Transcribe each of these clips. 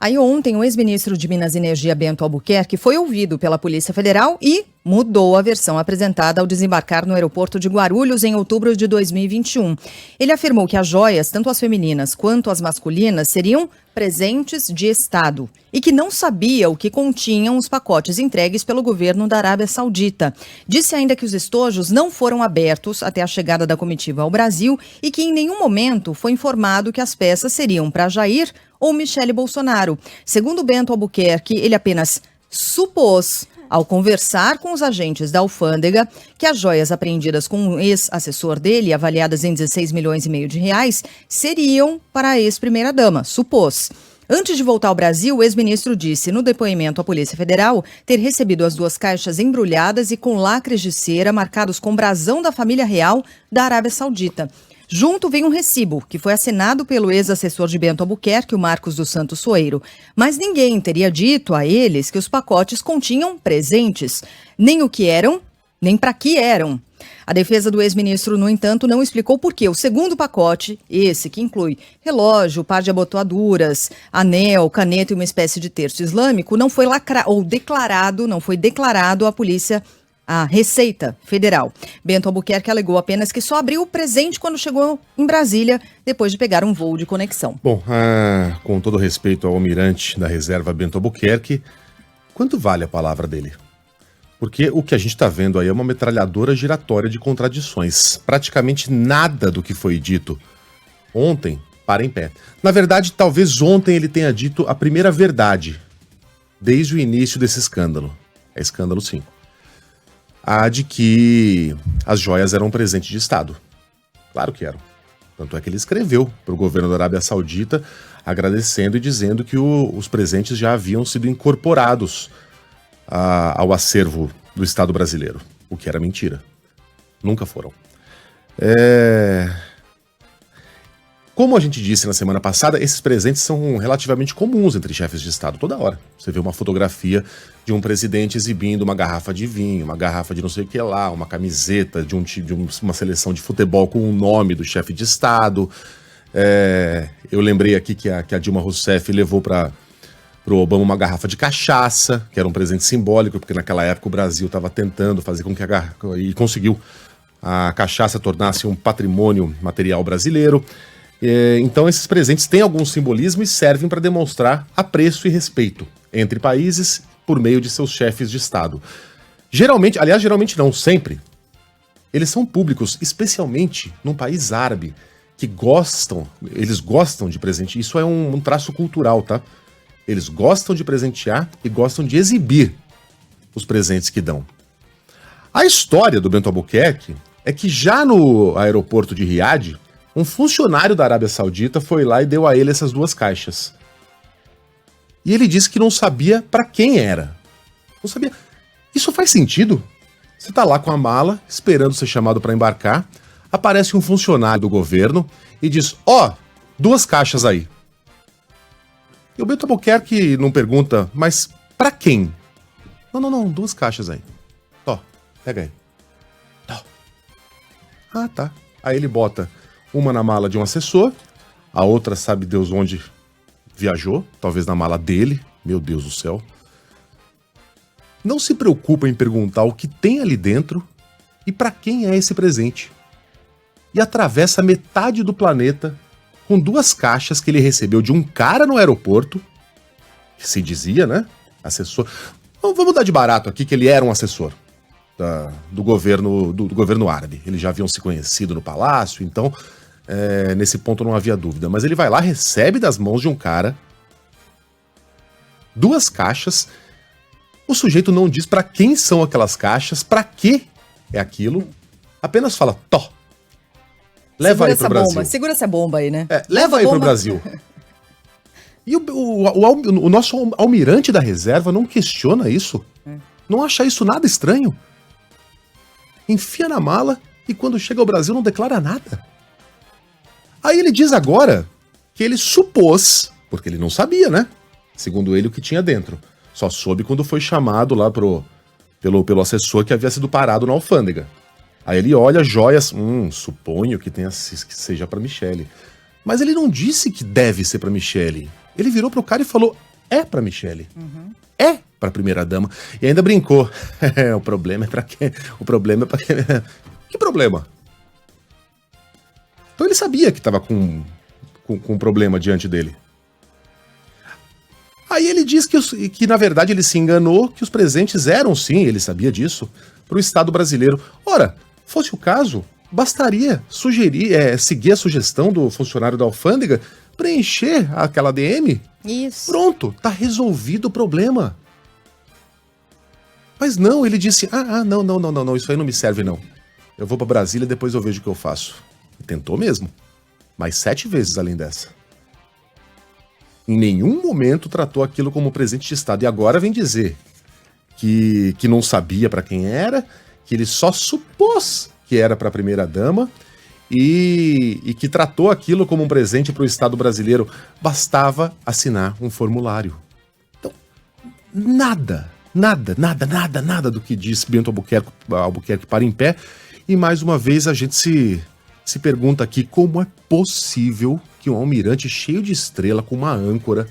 Aí ontem o ex-ministro de Minas e Energia Bento Albuquerque foi ouvido pela Polícia Federal e mudou a versão apresentada ao desembarcar no aeroporto de Guarulhos em outubro de 2021. Ele afirmou que as joias, tanto as femininas quanto as masculinas, seriam presentes de Estado e que não sabia o que continham os pacotes entregues pelo governo da Arábia Saudita. Disse ainda que os estojos não foram abertos até a chegada da comitiva ao Brasil e que em nenhum momento foi informado que as peças seriam para Jair ou Michele Bolsonaro. Segundo Bento Albuquerque, ele apenas supôs, ao conversar com os agentes da alfândega, que as joias apreendidas com um ex-assessor dele, avaliadas em 16 milhões e meio de reais, seriam para a ex-primeira-dama. Supôs. Antes de voltar ao Brasil, o ex-ministro disse no depoimento à Polícia Federal ter recebido as duas caixas embrulhadas e com lacres de cera marcados com brasão da família real da Arábia Saudita. Junto vem um recibo, que foi assinado pelo ex-assessor de Bento Albuquerque, o Marcos dos Santos Soeiro. Mas ninguém teria dito a eles que os pacotes continham presentes, nem o que eram, nem para que eram. A defesa do ex-ministro, no entanto, não explicou por que o segundo pacote, esse que inclui relógio, par de abotoaduras, anel, caneta e uma espécie de terço islâmico, não foi declarado à polícia, a Receita Federal. Bento Albuquerque alegou apenas que só abriu o presente quando chegou em Brasília, depois de pegar um voo de conexão. Bom, com todo respeito ao almirante da reserva Bento Albuquerque, quanto vale a palavra dele? Porque o que a gente está vendo aí é uma metralhadora giratória de contradições. Praticamente nada do que foi dito ontem para em pé. Na verdade, talvez ontem ele tenha dito a primeira verdade, desde o início desse escândalo. É escândalo, sim. A de que as joias eram um presente de Estado. Claro que eram. Tanto é que ele escreveu para o governo da Arábia Saudita agradecendo e dizendo que os presentes já haviam sido incorporados ao acervo do Estado brasileiro, o que era mentira. Nunca foram. Como a gente disse na semana passada, esses presentes são relativamente comuns entre chefes de Estado toda hora. Você vê uma fotografia de um presidente exibindo uma garrafa de vinho, uma garrafa de não sei o que lá, uma camiseta de uma seleção de futebol com o nome do chefe de Estado. Eu lembrei aqui que a Dilma Rousseff levou para o Obama uma garrafa de cachaça, que era um presente simbólico, porque naquela época o Brasil estava tentando fazer com que e conseguiu a cachaça tornasse um patrimônio material brasileiro. Então esses presentes têm algum simbolismo e servem para demonstrar apreço e respeito entre países por meio de seus chefes de Estado. Geralmente não, sempre, eles são públicos, especialmente num país árabe, que eles gostam de presentear. Isso é um traço cultural, tá? Eles gostam de presentear e gostam de exibir os presentes que dão. A história do Bento Albuquerque é que já no aeroporto de Riad, um funcionário da Arábia Saudita foi lá e deu a ele essas duas caixas. E ele disse que não sabia para quem era. Não sabia. Isso faz sentido? Você tá lá com a mala, esperando ser chamado para embarcar, aparece um funcionário do governo e diz, duas caixas aí. E o Bento Albuquerque não pergunta, mas para quem? Não, duas caixas aí. Pega aí. Tá. Aí ele bota uma na mala de um assessor, a outra sabe Deus onde viajou, talvez na mala dele, meu Deus do céu. Não se preocupa em perguntar o que tem ali dentro e para quem é esse presente. E atravessa metade do planeta com duas caixas que ele recebeu de um cara no aeroporto, que se dizia, né, assessor. Vamos dar de barato aqui que ele era um assessor do governo árabe. Eles já haviam se conhecido no palácio, então nesse ponto não havia dúvida. Mas ele vai lá, recebe das mãos de um cara duas caixas. O sujeito não diz para quem são aquelas caixas, para que é aquilo. Apenas fala, leva aí pro Brasil. Segura essa bomba aí, né? Leva aí pro Brasil. E o nosso almirante da reserva não questiona isso. Não acha isso nada estranho. Enfia na mala e quando chega ao Brasil não declara nada. Aí ele diz agora que ele supôs, porque ele não sabia, né? Segundo ele, o que tinha dentro. Só soube quando foi chamado lá pelo assessor que havia sido parado na alfândega. Aí ele olha joias, suponho que seja para Michele. Mas ele não disse que deve ser para Michele. Ele virou pro cara e falou, é para Michele. É para a primeira-dama. E ainda brincou. O problema é para quem? O problema é para quem? Que problema? Então ele sabia que estava com um problema diante dele. Aí ele diz que, na verdade, ele se enganou, que os presentes eram, sim, ele sabia disso, para o Estado brasileiro. Ora, fosse o caso, bastaria seguir a sugestão do funcionário da alfândega, preencher aquela ADM. Isso. Pronto, tá resolvido o problema. Mas não, ele disse, não, isso aí não me serve não. Eu vou para Brasília e depois eu vejo o que eu faço. E tentou mesmo, mas 7 vezes além dessa. Em nenhum momento tratou aquilo como presente de Estado. E agora vem dizer que não sabia para quem era, que ele só supôs que era para a primeira-dama e que tratou aquilo como um presente para o Estado brasileiro. Bastava assinar um formulário. Então, nada do que diz Bento Albuquerque para em pé. E mais uma vez a gente se pergunta aqui como é possível que um almirante cheio de estrela com uma âncora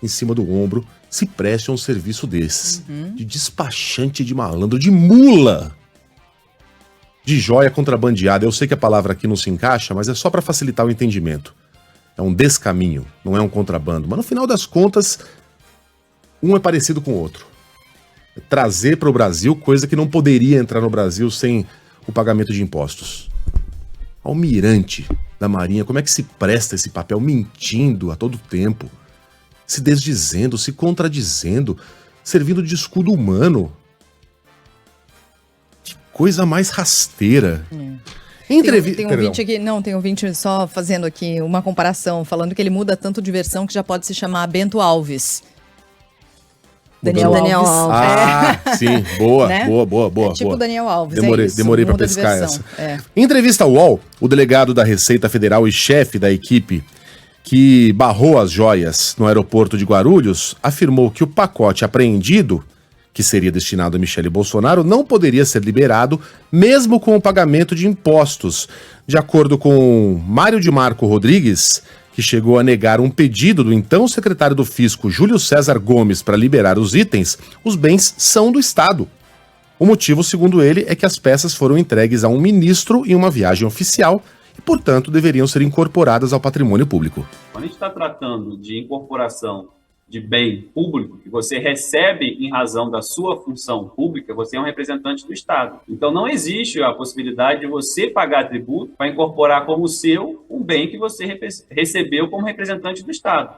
em cima do ombro se preste a um serviço desses. De despachante de malandro, de mula, de joia contrabandeada. Eu sei que a palavra aqui não se encaixa, mas é só para facilitar o entendimento. É um descaminho, não é um contrabando. Mas no final das contas, um é parecido com o outro. É trazer para o Brasil coisa que não poderia entrar no Brasil sem o pagamento de impostos. Almirante da Marinha, como é que se presta esse papel mentindo a todo tempo, se desdizendo, se contradizendo, servindo de escudo humano? Que coisa mais rasteira. Tem um ouvinte aqui, tem um ouvinte só fazendo aqui uma comparação, falando que ele muda tanto de versão que já pode se chamar Bento Alves. Daniel Alves. Ah, sim, boa, né? boa. Tipo boa. Daniel Alves, Demorei para pescar essa. Em entrevista ao UOL, o delegado da Receita Federal e chefe da equipe que barrou as joias no aeroporto de Guarulhos afirmou que o pacote apreendido, que seria destinado a Michele Bolsonaro, não poderia ser liberado mesmo com o pagamento de impostos. De acordo com Mário de Marco Rodrigues, que chegou a negar um pedido do então secretário do Fisco, Júlio César Gomes, para liberar os itens, os bens são do Estado. O motivo, segundo ele, é que as peças foram entregues a um ministro em uma viagem oficial e, portanto, deveriam ser incorporadas ao patrimônio público. Quando a gente está tratando de incorporação de bem público, que você recebe em razão da sua função pública, você é um representante do Estado. Então não existe a possibilidade de você pagar tributo para incorporar como seu um bem que você recebeu como representante do Estado.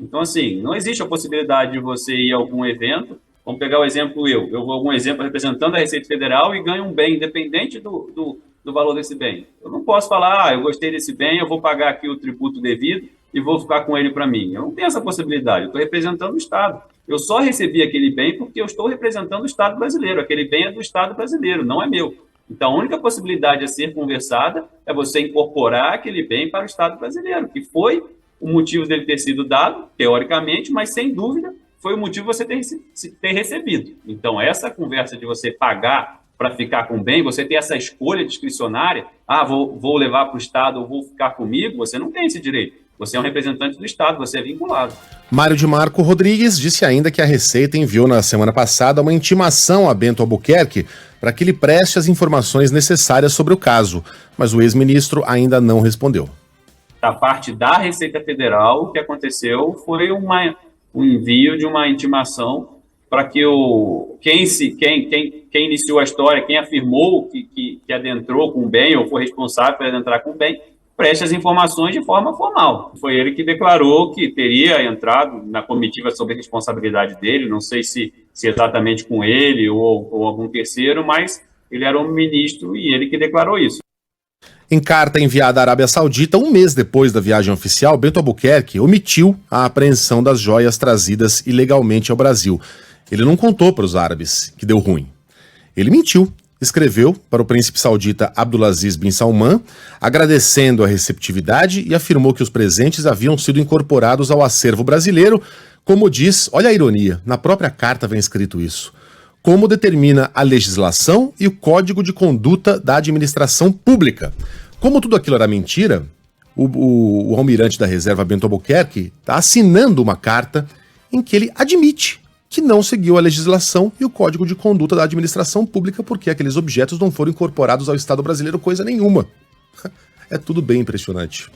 Então, assim, não existe a possibilidade de você ir a algum evento, vamos pegar o exemplo eu vou a algum exemplo representando a Receita Federal e ganho um bem, independente do valor desse bem. Eu não posso falar, eu gostei desse bem, eu vou pagar aqui o tributo devido e vou ficar com ele para mim. Eu não tenho essa possibilidade, eu estou representando o Estado. Eu só recebi aquele bem porque eu estou representando o Estado brasileiro. Aquele bem é do Estado brasileiro, não é meu. Então, a única possibilidade a ser conversada é você incorporar aquele bem para o Estado brasileiro, que foi o motivo dele ter sido dado, teoricamente, mas sem dúvida foi o motivo de você ter recebido. Então, essa conversa de você pagar para ficar com o bem, você ter essa escolha discricionária, vou levar para o Estado ou vou ficar comigo, você não tem esse direito. Você é um representante do Estado, você é vinculado. Mário de Marco Rodrigues disse ainda que a Receita enviou na semana passada uma intimação a Bento Albuquerque para que ele preste as informações necessárias sobre o caso, mas o ex-ministro ainda não respondeu. Da parte da Receita Federal, o que aconteceu foi um envio de uma intimação para que quem iniciou a história, quem afirmou que adentrou com o bem ou foi responsável por adentrar com o bem, preste as informações de forma formal. Foi ele que declarou que teria entrado na comitiva sob a responsabilidade dele, não sei se exatamente com ele ou algum terceiro, mas ele era um ministro e ele que declarou isso. Em carta enviada à Arábia Saudita, um mês depois da viagem oficial, Bento Albuquerque omitiu a apreensão das joias trazidas ilegalmente ao Brasil. Ele não contou para os árabes que deu ruim. Ele mentiu. Escreveu para o príncipe saudita Abdulaziz bin Salman, agradecendo a receptividade e afirmou que os presentes haviam sido incorporados ao acervo brasileiro, como diz, olha a ironia, na própria carta vem escrito isso, como determina a legislação e o Código de Conduta da Administração Pública. Como tudo aquilo era mentira, o almirante da reserva Bento Albuquerque está assinando uma carta em que ele admite que não seguiu a legislação e o Código de Conduta da Administração Pública porque aqueles objetos não foram incorporados ao Estado brasileiro coisa nenhuma. É tudo bem impressionante.